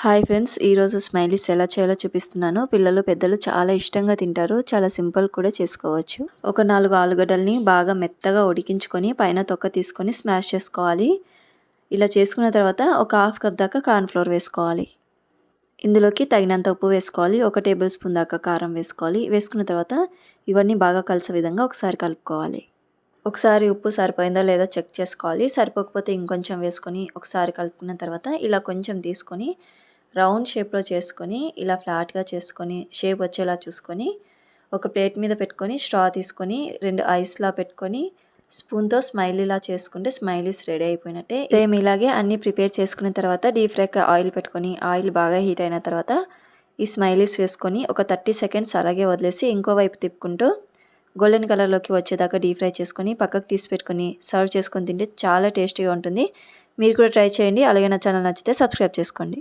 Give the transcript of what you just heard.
Hi friends, ఈరోజు smileys ఎలా చేయాలో చూపిస్తున్నాను. పిల్లలు పెద్దలు చాలా ఇష్టంగా తింటారు. చాలా సింపుల్ కూడా చేసుకోవచ్చు. ఒక 4 ఆలుగడ్డల్ని బాగా మెత్తగా ఉడికించుకొని పైన తొక్క తీసుకొని స్మాష్ చేసుకోవాలి. ఇలా చేసుకున్న తర్వాత ఒక హాఫ్ కప్ దాకా కార్న్ ఫ్లోర్ వేసుకోవాలి. ఇందులోకి తగినంత ఉప్పు వేసుకోవాలి. 1 టేబుల్ స్పూన్ దాకా కారం వేసుకోవాలి. వేసుకున్న తర్వాత ఇవన్నీ బాగా కలిసే విధంగా ఒకసారి కలుపుకోవాలి. ఒకసారి ఉప్పు సరిపోయిందో లేదో చెక్ చేసుకోవాలి. సరిపోకపోతే ఇంకొంచెం వేసుకొని ఒకసారి కలుపుకున్న తర్వాత ఇలా కొంచెం తీసుకొని రౌండ్ షేప్లో చేసుకొని ఇలా ఫ్లాట్గా చేసుకొని షేప్ వచ్చేలా చూసుకొని ఒక ప్లేట్ మీద పెట్టుకొని స్ట్రా తీసుకొని 2 ఐస్లా పెట్టుకొని స్పూన్తో స్మైలీలా చేసుకుంటే స్మైలీస్ రెడీ అయిపోయినట్టే. సేమ్ ఇలాగే అన్నీ ప్రిపేర్ చేసుకున్న తర్వాత డీప్ ఫ్రైకి ఆయిల్ పెట్టుకొని ఆయిల్ బాగా హీట్ అయిన తర్వాత ఈ స్మైలీస్ వేసుకొని ఒక 30 సెకండ్స్ అలాగే వదిలేసి ఇంకో వైపు తిప్పుకుంటూ గోల్డెన్ కలర్లోకి వచ్చేదాకా డీప్ ఫ్రై చేసుకొని పక్కకు తీసి పెట్టుకొని సర్వ్ చేసుకొని తింటే చాలా టేస్టీగా ఉంటుంది. మీరు కూడా ట్రై చేయండి. అలాగే నా ఛానల్ నచ్చితే సబ్స్క్రైబ్ చేసుకోండి.